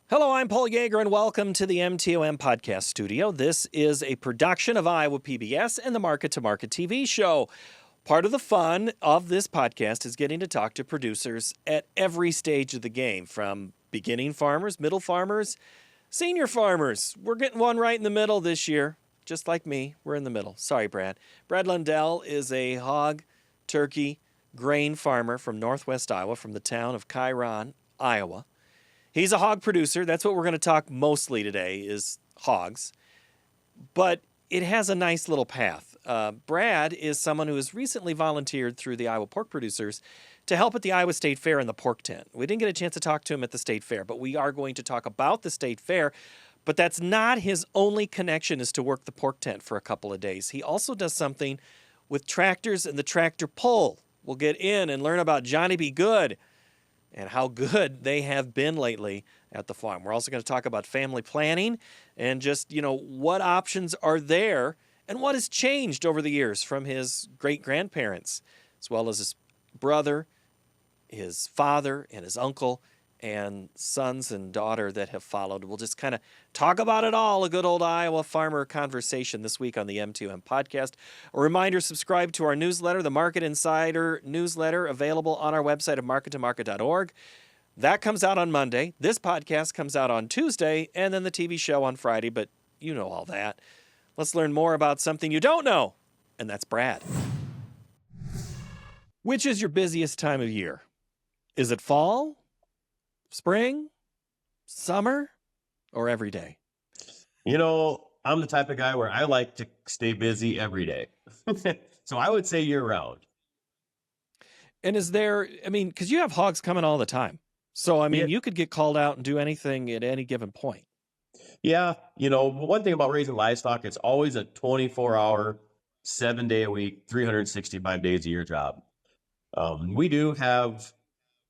Hello, I'm Paul Yeager, and welcome to the MTOM Podcast Studio. This is a production of Iowa PBS and the Market to Market TV show. Part of the fun of this podcast is getting to talk to producers at every stage of the game, from beginning farmers, middle farmers, senior farmers. We're getting one right in the middle this year, just like me. We're in the middle. Sorry, Brad. Brad Lundell is a hog, turkey, grain farmer from northwest Iowa, from the town of Kiron, Iowa. He's a hog producer. That's what we're going to talk mostly today is hogs. But it has a nice little path. Brad is someone who has recently volunteered through the Iowa Pork Producers to help at the Iowa State Fair in the pork tent. We didn't get a chance to talk to him at the State Fair, but we are going to talk about the State Fair. But that's not his only connection, is to work the pork tent for a couple of days. He also does something with tractors and the tractor pull. We'll get in and learn about Johnny Be Good and how good they have been lately at the farm. We're also going to talk about family planning and just, what options are there and what has changed over the years from his great-grandparents, as well as his brother, his father, and his uncle, and sons and daughter that have followed. We'll just kind of talk about it all, a good old Iowa farmer conversation this week on the M2M podcast. A reminder, subscribe to our newsletter, the Market Insider newsletter, available on our website at markettomarket.org. That comes out on Monday. This podcast comes out on Tuesday, and then the TV show on Friday, but you know all that. Let's learn more about something you don't know, and that's Brad. Which is your busiest time of year? Is it fall? Spring, summer, or every day? I'm the type of guy where I like to stay busy every day. So I would say year round. And is there, because you have hogs coming all the time. So, you could get called out and do anything at any given point. Yeah. One thing about raising livestock, it's always a 24-hour, 7-day a week, 365 days a year job.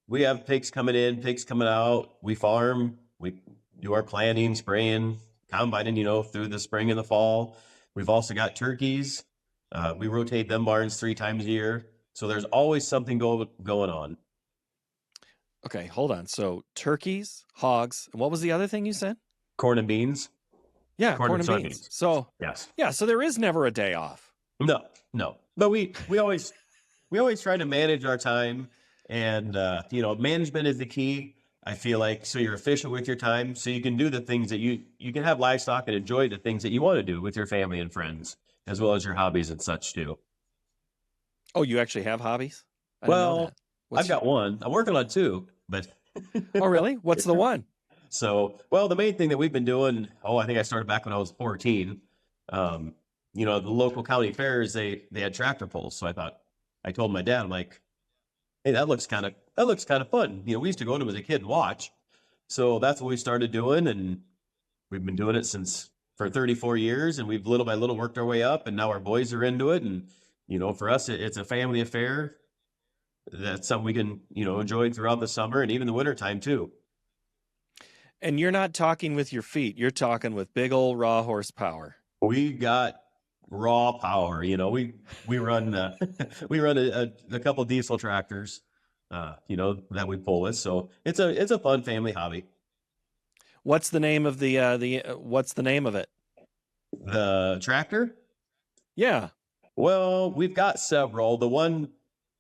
We have pigs coming in, pigs coming out. We farm, we do our planting, spraying, combining, through the spring and the fall. We've also got turkeys. We rotate them barns 3 times a year. So there's always something going on. Okay, hold on. So turkeys, hogs, and what was the other thing you said? Corn and beans. Yeah, corn and beans. So yes. Yeah, so there is never a day off. No. But we always try to manage our time. And, management is the key, I feel like, so you're efficient with your time, so you can do the things that you can have livestock and enjoy the things that you want to do with your family and friends, as well as your hobbies and such too. Oh, you actually have hobbies? Well, I've got one. I'm working on 2, but. Oh, really? What's the one? So, the main thing that we've been doing, I think I started back when I was 14. The local county fairs, they had tractor pulls. So I told my dad, I'm like, hey, that looks kind of fun. We used to go to them as a kid and watch. So that's what we started doing. And we've been doing it for 34 years. And we've little by little worked our way up. And now our boys are into it. And, for us, it's a family affair. That's something we can, enjoy throughout the summer and even the wintertime too. And you're not talking with your feet. You're talking with big old raw horsepower. We got raw power. We run we run a couple of diesel tractors, that we pull with. So it's a fun family hobby. What's the name of what's the name of it? The tractor? Yeah. Well, we've got several. The one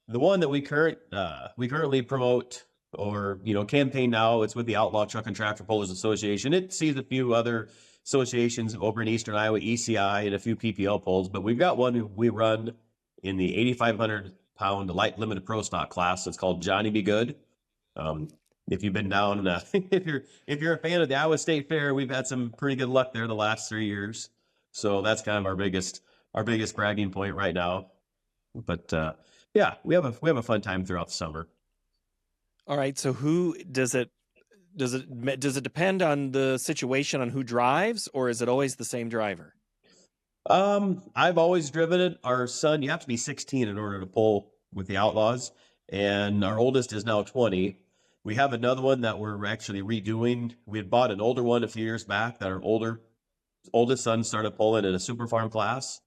that we currently promote or campaign now, it's with the Outlaw Truck and Tractor Pullers Association. It sees a few other associations over in Eastern Iowa, ECI, and a few PPL polls, but we've got one we run in the 8,500-pound light limited pro stock class. It's called Johnny Be Good. If you've been down, if you're a fan of the Iowa State Fair, we've had some pretty good luck there the last 3 years. So that's kind of our biggest bragging point right now. But we have a fun time throughout the summer. All right. So who does it depend on the situation on who drives, or is it always the same driver? I've always driven it. Our son, you have to be 16 in order to pull with the Outlaws, and our oldest is now 20. We have another one that we're actually redoing. We had bought an older one a few years back that our oldest son started pulling in a super farm class,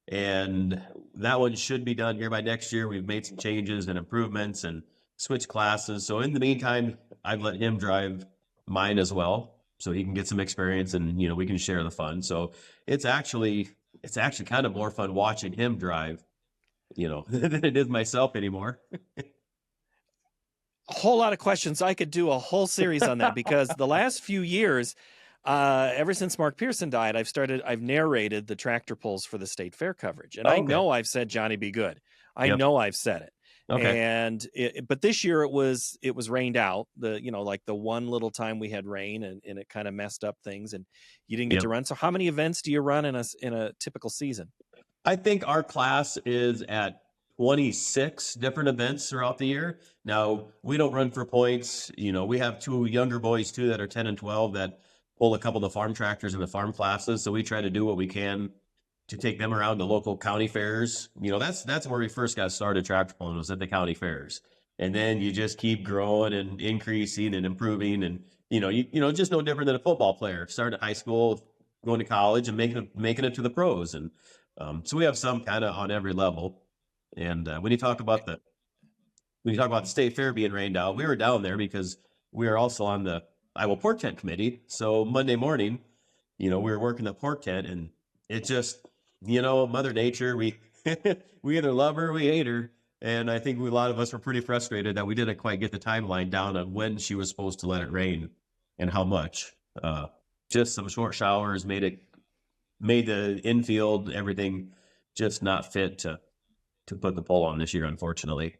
and that one should be done here by next year. We've made some changes and improvements and switched classes. So in the meantime, I've let him drive mine as well, so he can get some experience and, we can share the fun. So it's actually kind of more fun watching him drive, than it is myself anymore. A whole lot of questions. I could do a whole series on that because the last few years, ever since Mark Pearson died, I've narrated the tractor pulls for the state fair coverage. And Oh, I okay. know I've said Johnny Be Good. I Yep. know I've said it. Okay. But this year it was rained out, like the one little time we had rain, and it kind of messed up things, and you didn't get Yep. to run. So how many events do you run in a typical season? I think our class is at 26 different events throughout the year. Now, we don't run for points. We have two younger boys too that are 10 and 12 that pull a couple of the farm tractors in the farm classes. So we try to do what we can to take them around to local county fairs. That's where we first got started tractor pulling, was at the county fairs. And then you just keep growing and increasing and improving. And, just no different than a football player. Starting at high school, going to college and making it to the pros. And so we have some kind of on every level. And when you talk about the state fair being rained out, we were down there because we are also on the Iowa Pork Tent Committee. So Monday morning, we were working the pork tent, and it just, Mother Nature, we we either love her or we hate her. And I think a lot of us were pretty frustrated that we didn't quite get the timeline down on when she was supposed to let it rain and how much. Just some short showers made the infield, everything just not fit to put the pole on this year, unfortunately.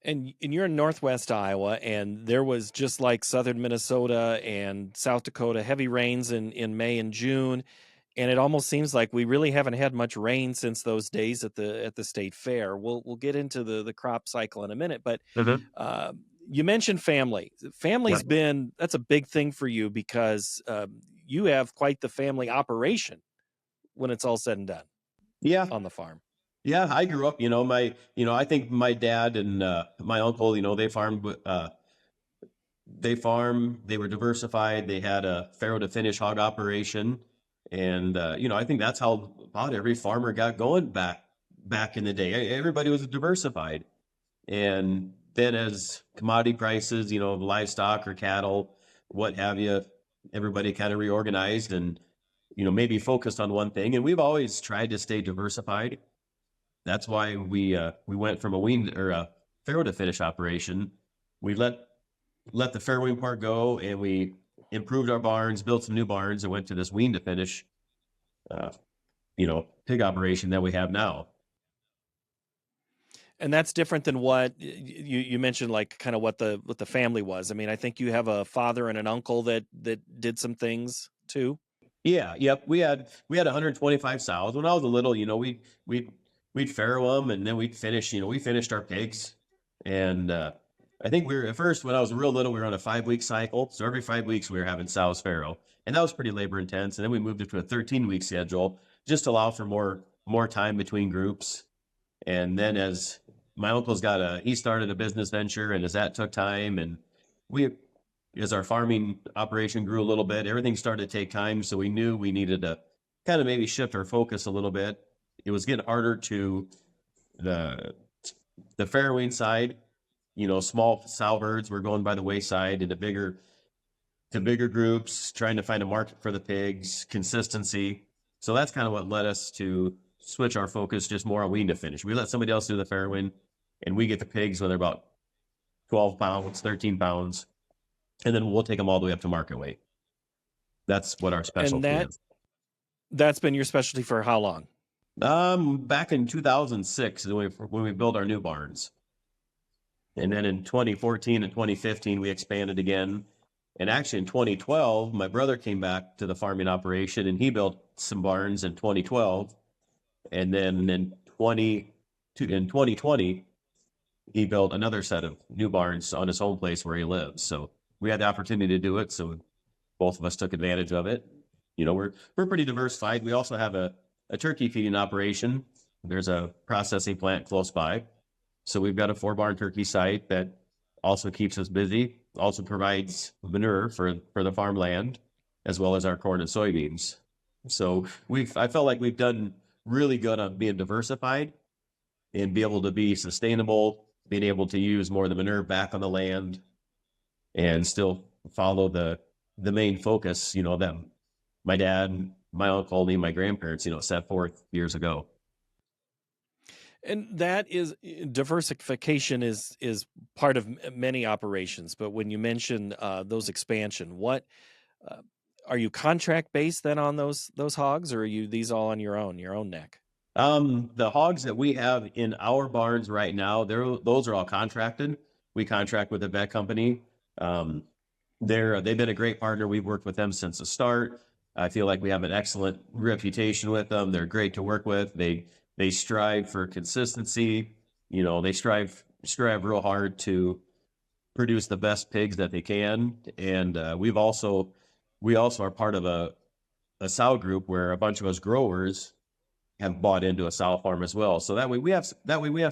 And you're in Northwest Iowa, and there was, just like southern Minnesota and South Dakota, heavy rains in May and June. And it almost seems like we really haven't had much rain since those days at the state fair. We'll get into the crop cycle in a minute, but uh, you mentioned family. Family's Yeah. that's a big thing for you because you have quite the family operation when it's all said and done Yeah. on the farm. Yeah. I grew up, I think my dad and my uncle, they farmed, they were diversified. They had a farrow to finish hog operation. And, I think that's how about every farmer got going back in the day. Everybody was diversified. And then as commodity prices, livestock or cattle, what have you, everybody kind of reorganized and, maybe focused on one thing. And we've always tried to stay diversified. That's why we went from a wean or a farrow to finish operation. We let the fair wean part go, and we improved our barns, built some new barns, and went to this wean to finish, uh, pig operation that we have now. And that's different than what you mentioned, like kind of what the family was. I mean, I think you have a father and an uncle that did some things too. Yeah, yep. We had 125 sows when I was a little. We'd farrow them, and then we'd finish. We finished our pigs, and I think we were at first when I was real little, we were on a 5-week cycle. So every 5 weeks we were having sows farrow, and that was pretty labor intense. And then we moved it to a 13-week schedule, just to allow for more time between groups. And then as my uncle's he started a business venture, and as that took time, and as our farming operation grew a little bit, everything started to take time. So we knew we needed to kind of maybe shift our focus a little bit. It was getting harder to the farrowing side. Small sow herds were going by the wayside into bigger groups, trying to find a market for the pigs, consistency. So that's kind of what led us to switch our focus just more on wean to finish. We let somebody else do the farrowing, and we get the pigs when they're about 12 pounds, 13 pounds, and then we'll take them all the way up to market weight. That's what our specialty is. That's been your specialty for how long? Back in 2006 when we built our new barns. And then in 2014 and 2015, we expanded again. And actually in 2012, my brother came back to the farming operation, and he built some barns in 2012. And then in 2020, he built another set of new barns on his home place where he lives. So we had the opportunity to do it. So both of us took advantage of it. We're pretty diversified. We also have a turkey feeding operation. There's a processing plant close by. So we've got a 4-barn turkey site that also keeps us busy, also provides manure for the farmland, as well as our corn and soybeans. So I felt like we've done really good on being diversified and be able to be sustainable, being able to use more of the manure back on the land and still follow the main focus, that my dad, my uncle, and my grandparents, set forth years ago. And that is diversification is part of many operations. But when you mention those expansion, what uh, are you contract based then on those hogs, or are you these all on your own neck? The hogs that we have in our barns right now, those are all contracted. We contract with a vet company. Um, they've been a great partner. We've worked with them since the start. I feel like we have an excellent reputation with them. They're great to work with. They strive for consistency. They strive real hard to produce the best pigs that they can. And we also are part of a sow group where a bunch of us growers have bought into a sow farm as well. So that way we have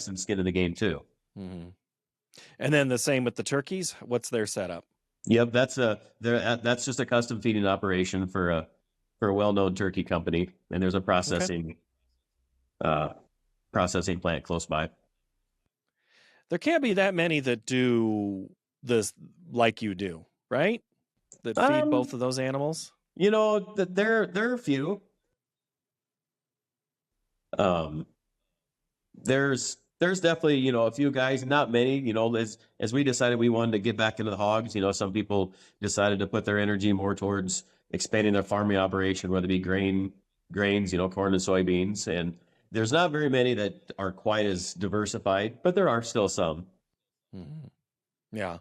some skin in the game too. Hmm. And then the same with the turkeys. What's their setup? Yep, that's just a custom feeding operation for a well-known turkey company, and there's a Okay. uh, processing plant close by. There can't be that many that do this like you do, right? That feed Um, both of those animals. there are a few. Um, there's definitely a few guys, not many. As we decided we wanted to get back into the hogs, some people decided to put their energy more towards expanding their farming operation, whether it be grains, corn and soybeans. And there's not very many that are quite as diversified, but there are still some. Mhm. Yeah.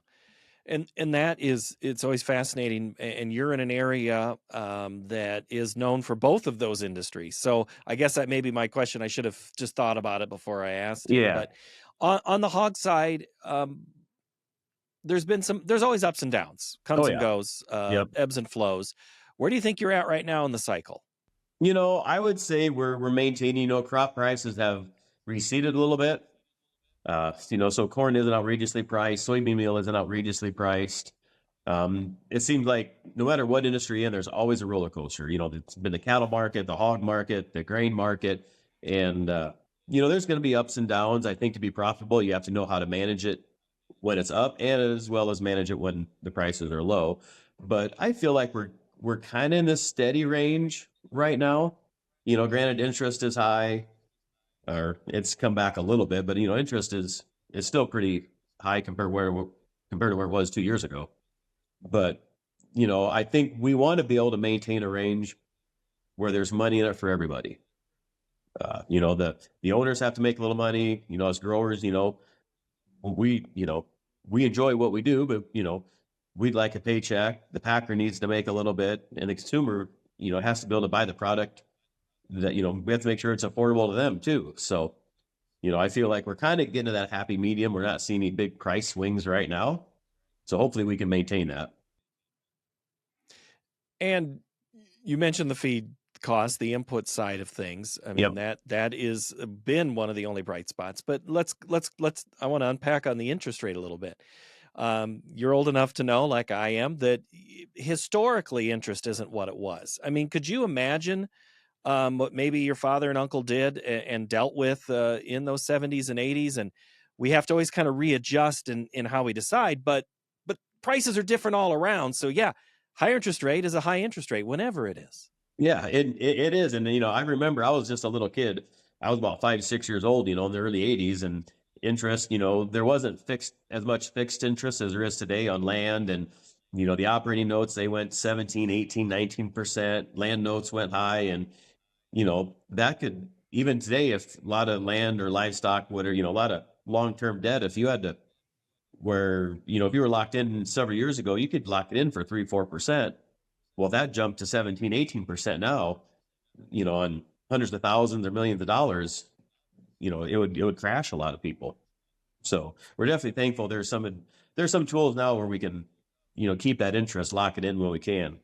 And that is, it's always fascinating, and you're in an area that is known for both of those industries. So I guess that may be my question. I should have just thought about it before I asked it. Yeah. But on the hog side, there's always ups and downs, Oh comes and yeah. goes, Yep. ebbs and flows. Where do you think you're at right now in the cycle? I would say we're maintaining. Crop prices have receded a little bit. So corn isn't outrageously priced, soybean meal isn't outrageously priced. It seems like no matter what industry in, there's always a roller coaster. It's been the cattle market, the hog market, the grain market, and there's going to be ups and downs. I think to be profitable, you have to know how to manage it when it's up, and as well as manage it when the prices are low. But I feel like we're kind of in this steady range right now. Granted, interest is high, or it's come back a little bit, but interest is still pretty high compared to where it was 2 years ago. But I think we want to be able to maintain a range where there's money in it for everybody. The owners have to make a little money. As growers, we we enjoy what we do, but we'd like a paycheck. The packer needs to make a little bit, and the consumer has to be able to buy the product. That we have to make sure it's affordable to them too. So I feel like we're kind of getting to that happy medium. We're not seeing any big price swings right now. So hopefully we can maintain that. And you mentioned the feed cost, the input side of things. I mean, Yep. that is been one of the only bright spots. But let's I want to unpack on the interest rate a little bit. You're old enough to know, like I am, that historically interest isn't what it was. I mean, could you imagine what maybe your father and uncle did and dealt with in those 70s and 80s? And we have to always kind of readjust in how we decide, but prices are different all around. So yeah, higher interest rate is a high interest rate whenever it is. Yeah, it is. And, I remember I was just a little kid. I was about 5, 6 years old, in the early 80s. And interest, there wasn't as much fixed interest as there is today on land. And, the operating notes, they went 17, 18, 19%. Land notes went high. And, that could, even today, if a lot of land or livestock, whatever, a lot of long-term debt, if you had to, if you were locked in several years ago, you could lock it in for 3, 4%. Well, that jumped to 17, 18% now, on hundreds of thousands or millions of dollars, it would crash a lot of people. So we're definitely thankful there's some tools now where we can, keep that interest, lock it in when we can.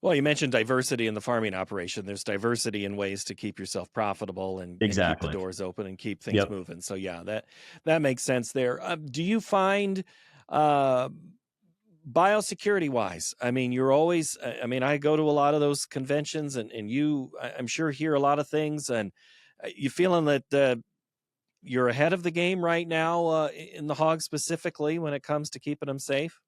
Well, you mentioned diversity in the farming operation. There's diversity in ways to keep yourself profitable and keep the Exactly. doors open and keep things Yep. moving. So yeah, that makes sense there. Do you find uh, biosecurity wise? I mean, you're always. I mean, I go to a lot of those conventions, and I'm sure hear a lot of things. And you feeling that you're ahead of the game right now in the hogs specifically when it comes to keeping them safe?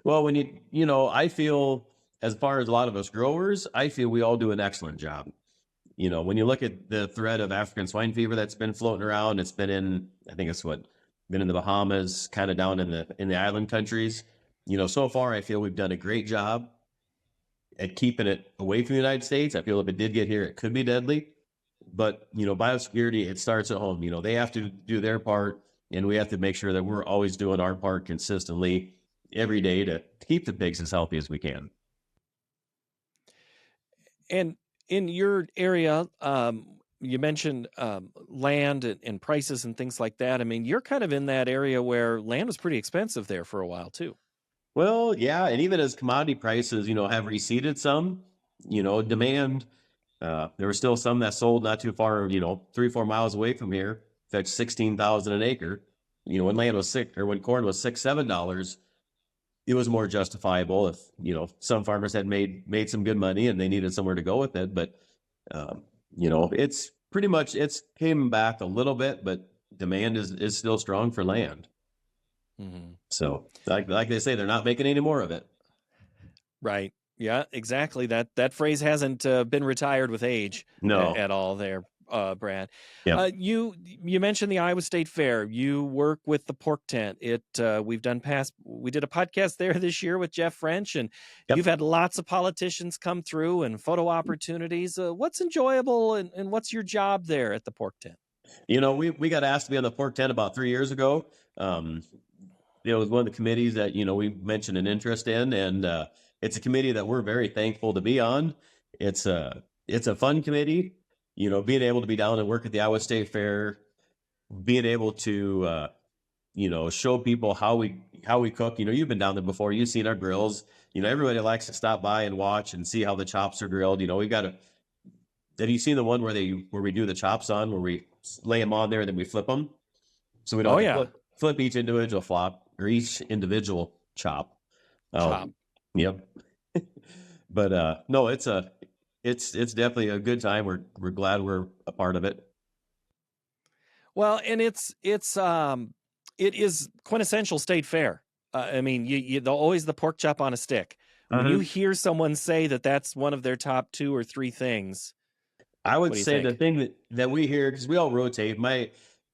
Well, when I feel as far as a lot of us growers, I feel we all do an excellent job. When you look at the threat of African swine fever that's been floating around, it's been I think it's been in the Bahamas, kind of down in the island countries. So far, I feel we've done a great job at keeping it away from the United States. I feel if it did get here, it could be deadly. But, biosecurity, it starts at home. They have to do their part, and we have to make sure that we're always doing our part consistently every day to keep the pigs as healthy as we can. And in your area, you mentioned land and prices and things like that. I mean, you're kind of in that area where land was pretty expensive there for a while too. Well, yeah, and even as commodity prices, have receded some, demand, there were still some that sold not too far, 3-4 miles away from here, fetched 16,000 an acre. When land was when corn was $6-7, it was more justifiable if, some farmers had made some good money and they needed somewhere to go with it. But, it's pretty much, it's came back a little bit, but demand is still strong for land. Mm-hmm. So like they say, they're not making any more of it. Right. Yeah, exactly. That phrase hasn't been retired with age No. at all there, Brad. Yeah. You mentioned the Iowa State Fair. You work with the pork tent. We did a podcast there this year with Jeff French, and Yep. you've had lots of politicians come through and photo opportunities. What's enjoyable and what's your job there at the pork tent? We got asked to be on the pork tent about 3 years ago. It was one of the committees that, we mentioned an interest in, and it's a committee that we're very thankful to be on. It's a fun committee, being able to be down and work at the Iowa State Fair, being able to, show people how we cook. You've been down there before. You've seen our grills. Everybody likes to stop by and watch and see how the chops are grilled. We've got have you seen the one where we do the chops on, where we lay them on there and then we flip them? So we don't flip each individual flop or each individual chop. Chop. Yep. But no, it's definitely a good time. We're glad we're a part of it. Well, and it is quintessential state fair. I mean, always the pork chop on a stick. When you hear someone say that that's one of their top 2 or 3 things, I would say the thing that we hear, because we all rotate.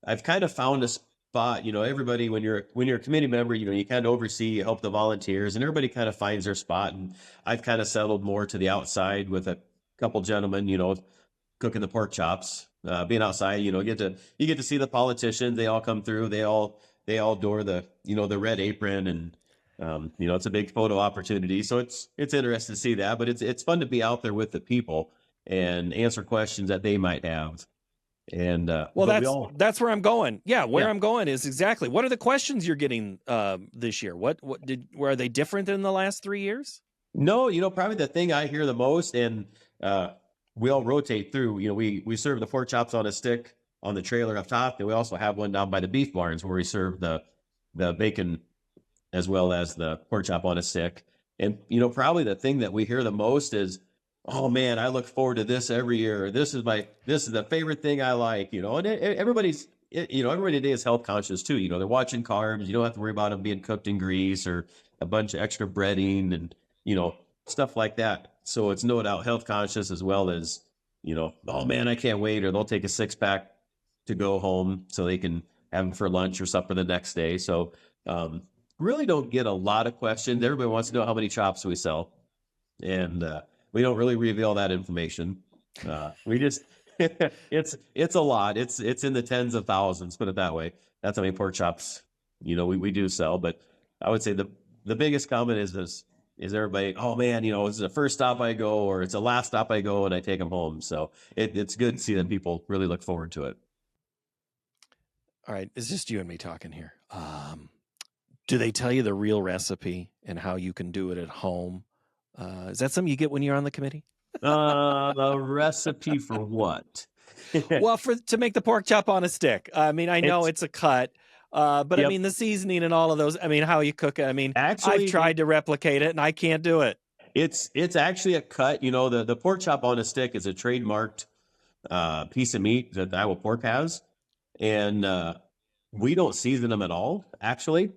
I've kind of found a spot. Everybody, when you're a committee member, you kind of oversee, you help the volunteers, and everybody kind of finds their spot. And I've kind of settled more to the outside with a couple gentlemen, cooking the pork chops, being outside. You get to see the politicians. They all come through. They all adore the red apron, and it's a big photo opportunity. So it's interesting to see that, but it's fun to be out there with the people and answer questions that they might have. And well, that's where I'm going. Yeah, I'm going is exactly, what are the questions you're getting this year? Were they different than the last 3 years? No, probably the thing I hear the most, and we all rotate through. We serve the pork chops on a stick on the trailer up top, and we also have one down by the beef barns where we serve the bacon as well as the pork chop on a stick. And probably the thing that we hear the most is, oh man, I look forward to this every year. This is the favorite thing I like, and everybody today is health conscious too. They're watching carbs. You don't have to worry about them being cooked in grease or a bunch of extra breading and, stuff like that. So it's no doubt health conscious, as well as, oh man, I can't wait. Or they'll take a 6-pack to go home so they can have them for lunch or supper the next day. So, really don't get a lot of questions. Everybody wants to know how many chops we sell. And, we don't really reveal that information. We just, it's a lot. It's in the tens of thousands, put it that way. That's how many pork chops, we do sell. But I would say the biggest comment is everybody, oh man, it's the first stop I go, or it's the last stop I go and I take them home. So it's good to see that people really look forward to it. All right. It's just you and me talking here. Do they tell you the real recipe and how you can do it at home? Is that something you get when you're on the committee? The recipe for what? Well, to make the pork chop on a stick. I mean, I know it's a cut, but yep. I mean, the seasoning and all of those, I mean, how you cook it. I mean, actually, I've tried to replicate it and I can't do it. It's actually a cut. The pork chop on a stick is a trademarked piece of meat that the Iowa Pork has. And we don't season them at all, actually.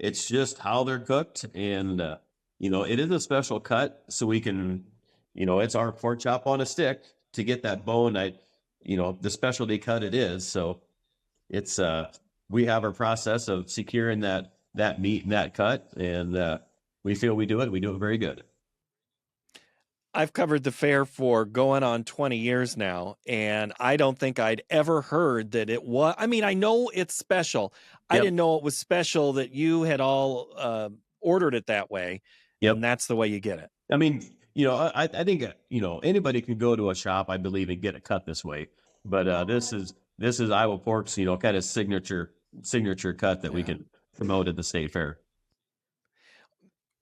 It's just how they're cooked. And, it is a special cut. So we can, it's our pork chop on a stick to get that bone. The specialty cut it is. So it's, we have our process of securing that meat and that cut. And, we feel we do it very good. I've covered the fair for going on 20 years now, and I don't think I'd ever heard that it was. I mean, I know it's special. I Yep. didn't know it was special that you had all ordered it that way, Yep. and that's the way you get it. I mean, I think, anybody can go to a shop, I believe, and get it cut this way. But this is Iowa Pork's, kind of signature cut that we Yeah. can promote at the state fair.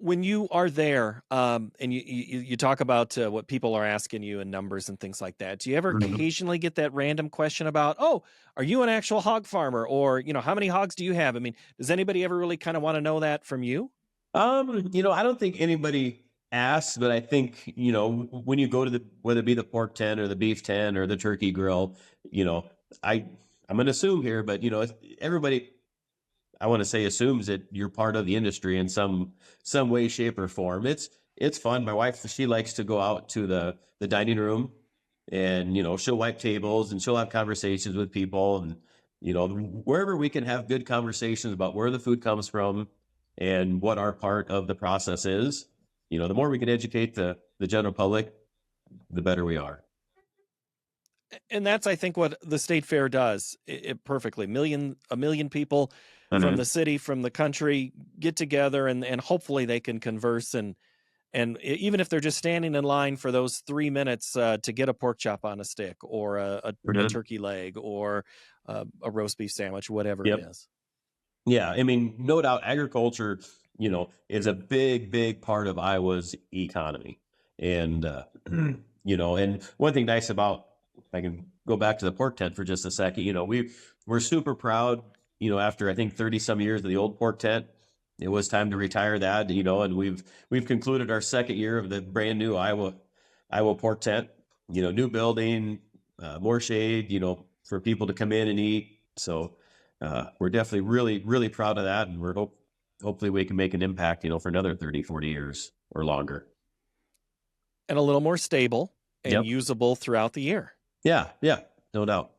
When you are there, and you talk about what people are asking you and numbers and things like that, do you ever Mhm. occasionally get that random question about, oh, are you an actual hog farmer? Or, how many hogs do you have? I mean, does anybody ever really kind of want to know that from you? I don't think anybody asks, but I think, when you go to whether it be the pork tent or the beef tent or the turkey grill, you know, I'm going to assume here, but everybody, I want to say, assumes that you're part of the industry in some way, shape, or form. It's fun. My wife, she likes to go out to the dining room, and she'll wipe tables and she'll have conversations with people, and wherever we can have good conversations about where the food comes from and what our part of the process is. The more we can educate the general public, the better we are. And that's, I think, what the state fair does it perfectly. A million people from Mhm. the city, from the country, get together, and hopefully they can converse, and even if they're just standing in line for those 3 minutes to get a pork chop on a stick, or a Mhm. turkey leg, or a roast beef sandwich, whatever it Yep. is. Yeah, I mean, no doubt agriculture, is a big, big part of Iowa's economy. And, and one thing nice about, if I can go back to the pork tent for just a second, we're super proud, after I think 30 some years of the old pork tent, it was time to retire that, and we've concluded our second year of the brand new Iowa pork tent, new building, more shade, for people to come in and eat. So, we're definitely really, really proud of that. And hopefully we can make an impact, for another 30, 40 years or longer. And a little more stable and Yep. usable throughout the year. Yeah. Yeah. No doubt.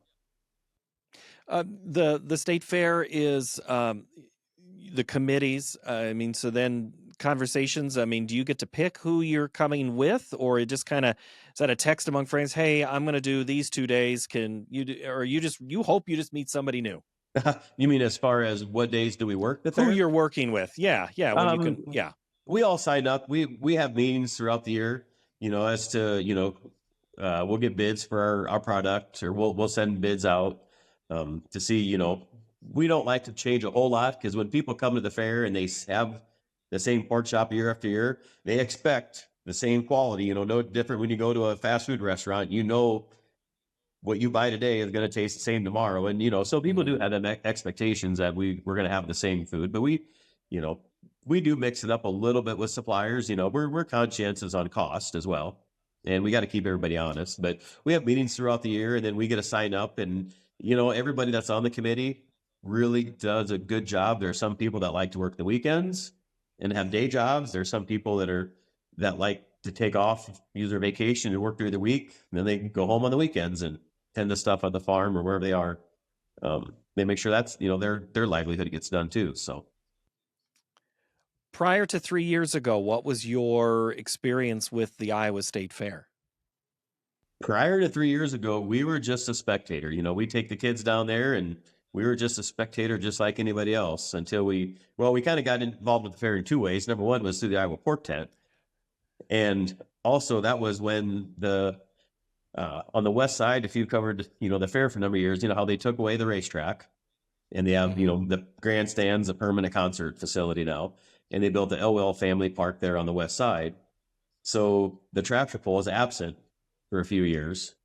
The state fair is the committees. I mean, so then conversations. I mean, do you get to pick who you're coming with, or it just kind of is that a text among friends? Hey, I'm going to do these 2 days. Can you do, or you hope you just meet somebody new You mean as far as what days do we work the who fair? you're working with? Yeah, yeah. When you can, Um, yeah. we all sign up. We have meetings throughout the year, as to, we'll get bids for our product, or we'll send bids out, to see, we don't like to change a whole lot, because when people come to the fair and they have the same pork chop year after year, they expect the same quality, no different when you go to a fast food restaurant, what you buy today is going to taste the same tomorrow. And, so people do Mhm. have them expectations that we're going to have the same food, but you know, we do mix it up a little bit with suppliers. We're conscientious on cost as well. And we got to keep everybody honest, but we have meetings throughout the year, and then we get to sign up, and, everybody that's on the committee really does a good job. There are some people that like to work the weekends and have day jobs. There's some people that like to take off, use their vacation and work through the week. And then they can go home on the weekends and tend to stuff on the farm or wherever they are. They make sure that's, their livelihood gets done too. So Prior to 3 years ago, what was your experience with the Iowa State Fair? prior to 3 years ago, we were just a spectator. We take the kids down there, and we were just a spectator, just like anybody else, until we kind of got involved with the fair in two ways. Number one was through the Iowa Pork Tent. And also that was when on the west side, if you covered, the fair for a number of years, how they took away the racetrack, and they have, Mhm. the grandstands, a permanent concert facility now, and they built the Elwell family park there on the west side. So the tractor pull is absent for a few years.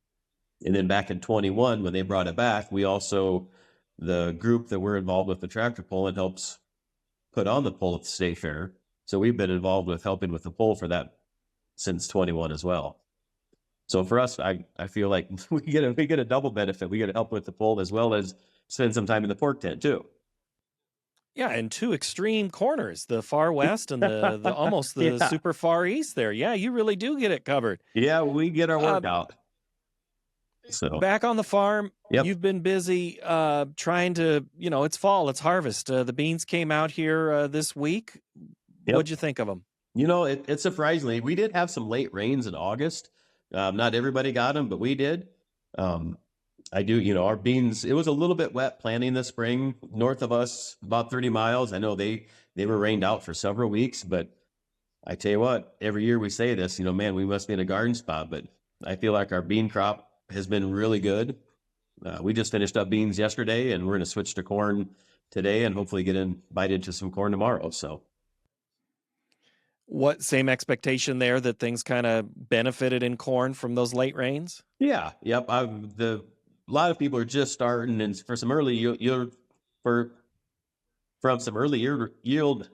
And then back in 21, when they brought it back, the group that we're involved with the tractor pull and helps put on the pull at the state fair. So we've been involved with helping with the pull for that since 21 as well. So for us, I feel like we get a double benefit. We get to help with the pull as well as spend some time in the pork tent too. Yeah, and two extreme corners, the far west and the almost the Yeah. super far east there. Yeah, you really do get it covered. Yeah, we get our Uh, workout. So, Back on the farm, yep. you've been busy trying to, it's fall, it's harvest. The beans came out here this week. Yep. What'd you think of them? It surprisingly, we did have some late rains in August. Not everybody got them, but we did. Um, I do, our beans, it was a little bit wet planting this spring north of us, about 30 miles. I know they were rained out for several weeks, but I tell you what, every year we say this, man, we must be in a garden spot, but I feel like our bean crop has been really good. We just finished up beans yesterday, and we're going to switch to corn today and hopefully bite into some corn tomorrow. So, What same expectation there that things kind of benefited in corn from those late rains? yeah, yep. A lot of people are just starting, and for some early yield, for from some early yield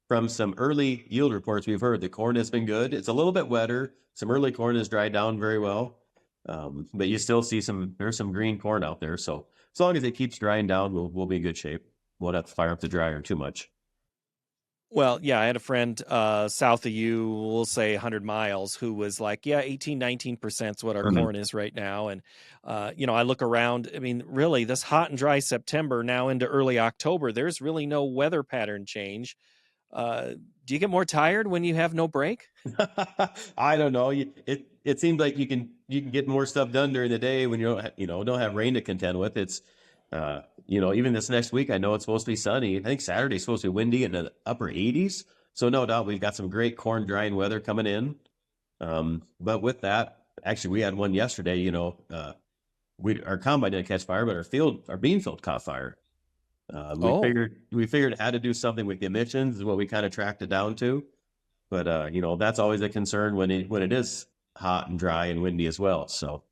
from some early yield reports we've heard, the corn has been good. It's a little bit wetter. Some early corn has dried down very well, but you still see there's some green corn out there. So as long as it keeps drying down, we'll be in good shape. Won't have to fire up the dryer too much. Well, yeah, I had a friend south of you, we'll say 100 miles, who was like, yeah, 18, 19% is what our Mhm. corn is right now. And, I look around, I mean, really, this hot and dry September now into early October, there's really no weather pattern change. Uh, do you get more tired when you have no break? I don't know. It seems like you can get more stuff done during the day when don't have rain to contend with. It's even this next week, I know it's supposed to be sunny. I think Saturday's supposed to be windy in the upper 80s. So no doubt we've got some great corn drying weather coming in. But with that, actually we had one yesterday, our combine didn't catch fire, but our bean field caught fire. We Oh, figured it had to do something with the emissions is what we kind of tracked it down to. But that's always a concern when it is hot and dry and windy as well. So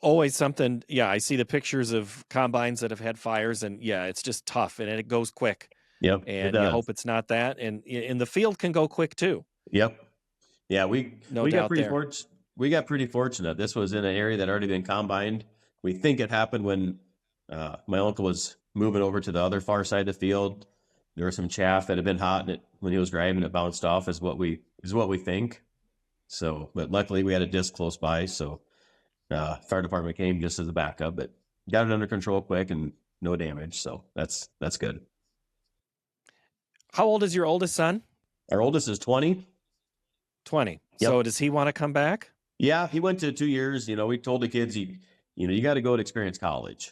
always something. Yeah, I see the pictures of combines that have had fires, and yeah, it's just tough and it goes quick. yep, it And you does. hope it's not that. And in the field can go quick too. Yep. Yeah, we No we got doubt pretty there. fortunate. We got pretty fortunate. This was in an area that already been combined. We think it happened when my uncle was moving over to the other far side of the field. There was some chaff that had been hot, and when he was driving, it bounced off. Is what we think. So, but luckily we had a disc close by, so fire department came just as a backup, but got it under control quick and no damage. So that's good. How old is your oldest son? Our oldest is 20. 20. Yep. So does he want to come back? Yeah, he went to 2 years. We told the kids, you got to go to experience college.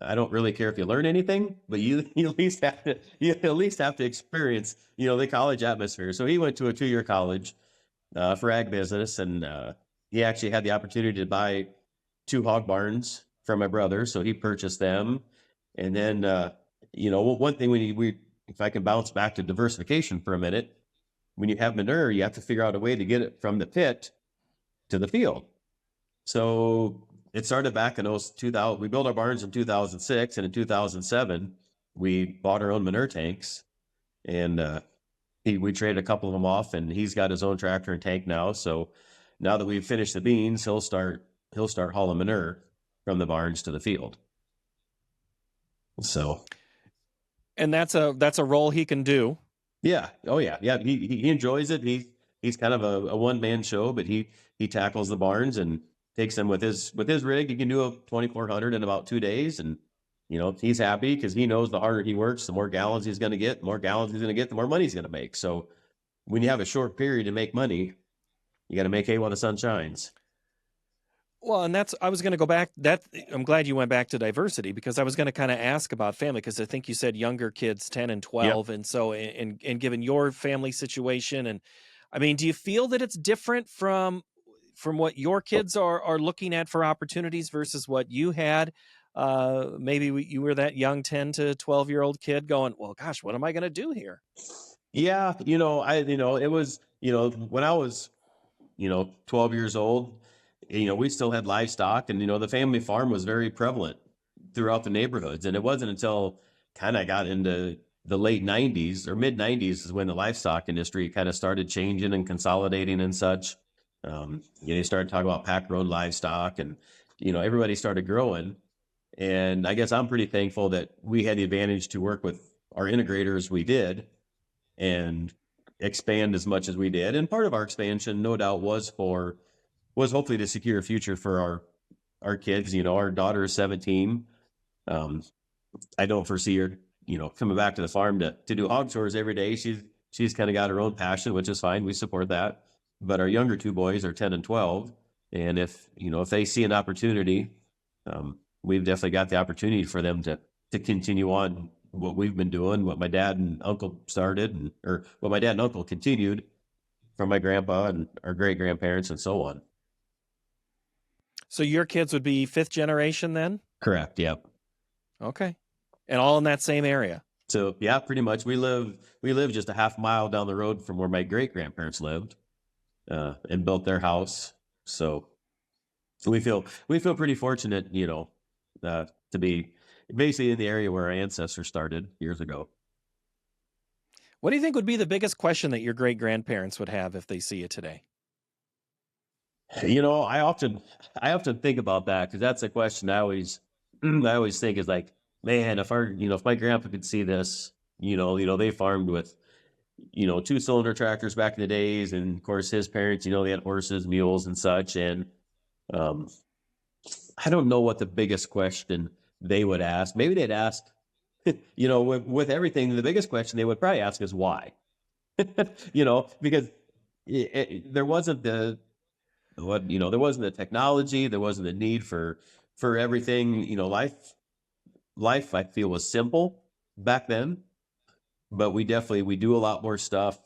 I don't really care if you learn anything, but you at least have to experience, the college atmosphere. So he went to a 2-year college for ag business, and he actually had the opportunity to buy 2 hog barns from my brother. So he purchased them, and then one thing if I can bounce back to diversification for a minute, when you have manure, you have to figure out a way to get it from the pit to the field. So it started back in 2000. We built our barns in 2006, and in 2007, we bought our own manure tanks, and we traded a couple of them off, and he's got his own tractor and tank now. So now that we've finished the beans, he'll start hauling manure from the barns to the field. So And that's a role he can do. yeah, oh yeah. He enjoys it. He's kind of a one man show, but he tackles the barns and takes them with his rig. He can do a 2,400 in about 2 days, and he's happy because he knows the harder he works, the more gallons he's going to get. The more gallons he's going to get, the more money he's going to make. So when you have a short period to make money, you got to make hay while the sun shines. Well, and I was going to go back. I'm glad you went back to diversity, because I was going to kind of ask about family, because I think you said younger kids, 10 and 12. Yep. And so, and given your family situation, and I mean, do you feel that it's different from what your kids are looking at for opportunities versus what you had? Maybe you were that young 10 to 12-year-old kid going, well, gosh, what am I going to do here? Yeah, it was, when I was 12 years old, we still had livestock, and, the family farm was very prevalent throughout the neighborhoods. And it wasn't until kind of got into the late 90s or mid 90s is when the livestock industry kind of started changing and consolidating and such. You started talking about pack road livestock, and, everybody started growing. And I guess I'm pretty thankful that we had the advantage to work with our integrators we did and expand as much as we did. And part of our expansion, no doubt, was hopefully to secure a future for our kids. Our daughter is 17. Um, I don't foresee her, coming back to the farm to do hog chores every day. She's kind of got her own passion, which is fine. We support that. But our younger two boys are 10 and 12. And if they see an opportunity, we've definitely got the opportunity for them to continue on what we've been doing, what my dad and uncle started, or what my dad and uncle continued from my grandpa and our great grandparents and so on. So your kids would be fifth generation then? Correct. Yep. Okay. And all in that same area. So yeah, pretty much. We live just a half mile down the road from where my great grandparents lived, and built their house. So we feel pretty fortunate, to be basically in the area where our ancestors started years ago. What do you think would be the biggest question that your great grandparents would have if they see you today? I often think about that, because that's a question I always think is like, man, if my grandpa could see this, they farmed with, 2-cylinder tractors back in the days. And of course his parents, they had horses, mules and such. And, I don't know what the biggest question they would ask. Maybe they'd ask, with everything, the biggest question they would probably ask is why, because there wasn't there wasn't the technology, there wasn't the need for everything. Life I feel was simple back then, but we do a lot more stuff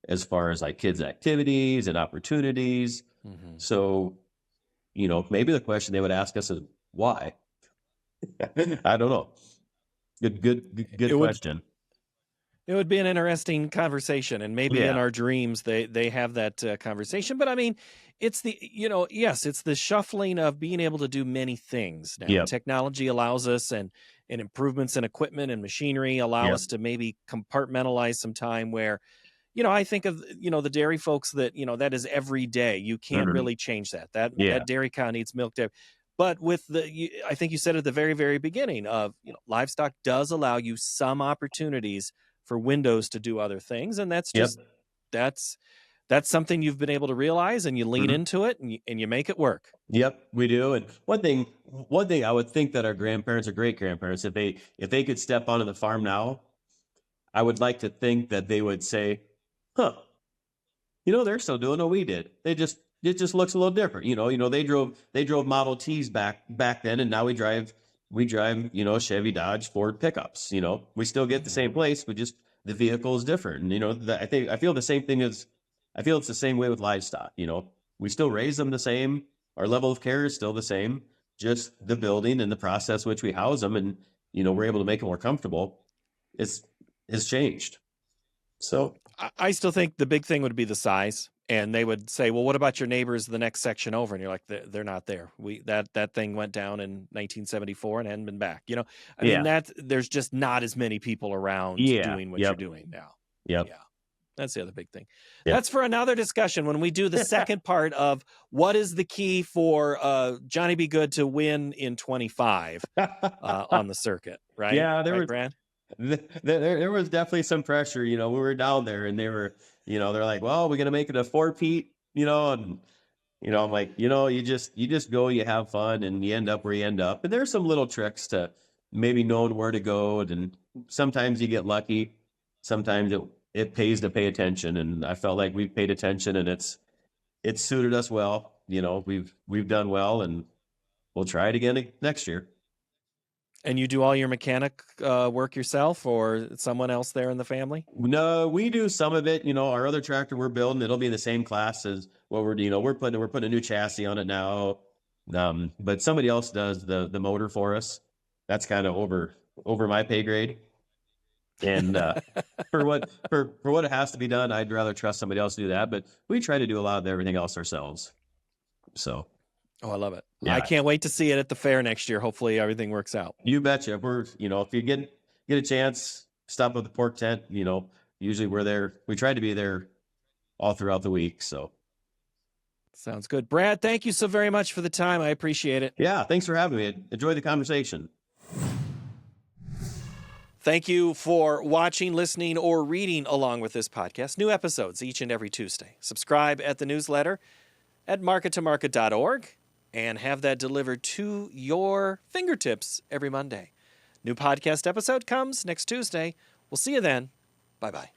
as far as like kids activities and opportunities. Mm-hmm. So, maybe the question they would ask us is why. I don't know. Good question. It would be an interesting conversation, and maybe in our dreams they have that conversation. But I mean, it's yes, it's the shuffling of being able to do many things now. Yep. Technology allows us, and improvements in equipment and machinery allow us to maybe compartmentalize some time where, I think of, the dairy folks that, that is every day. You can't Mhm. really change that. That Yeah. dairy cow needs milk. But with I think you said at the very, very beginning of, livestock does allow you some opportunities for windows to do other things. And that's Yep. just, that's something you've been able to realize, and you lean Mhm. into it, and you make it work. Yep, we do. And one thing I would think that our grandparents or great grandparents, if they could step onto the farm now, I would like to think that they would say, huh, they're still doing what we did. It just looks a little different. They drove Model Ts back then, and now we drive, Chevy, Dodge, Ford pickups. We still get the same place, but just the vehicle is different. And I feel the same thing I feel it's the same way with livestock. We still raise them the same. Our level of care is still the same. Just the building and the process which we house them, and we're able to make them more comfortable. It's changed. So I still think the big thing would be the size. And they would say, well, what about your neighbors the next section over? And you're like, they're not there. That thing went down in 1974 and hadn't been back. I mean, there's just not as many people around doing what you're doing now. Yep. Yeah. That's the other big thing. Yep. That's for another discussion when we do the second part of what is the key for Johnny Be Good to win in 25 on the circuit, right? Yeah, Brad? There was definitely some pressure. We were down there, and they were, they're like, well, we're gonna make it a 4-peat, and I'm like, you just go, you have fun, and you end up where you end up. And there's some little tricks to maybe knowing where to go, and sometimes you get lucky, sometimes it pays to pay attention. And I felt like we've paid attention, and it's suited us well. We've done well, and we'll try it again next year. And you do all your mechanic work yourself, or someone else there in the family? No, we do some of it. Our other tractor we're building, it'll be in the same class as what we're putting a new chassis on it now. But somebody else does the motor for us. That's kind of over my pay grade. And for what it has to be done, I'd rather trust somebody else to do that. But we try to do a lot of everything else ourselves. So. Oh, I love it. Yeah. I can't wait to see it at the fair next year. Hopefully everything works out. You betcha. We're, if you get a chance, stop at the pork tent. Usually we're there. We try to be there all throughout the week. So Sounds good. Brad, thank you so very much for the time. I appreciate it. Yeah, thanks for having me. Enjoy the conversation. Thank you for watching, listening, or reading along with this podcast. New episodes each and every Tuesday. Subscribe at the newsletter at markettomarket.org and have that delivered to your fingertips every Monday. New podcast episode comes next Tuesday. We'll see you then. Bye-bye.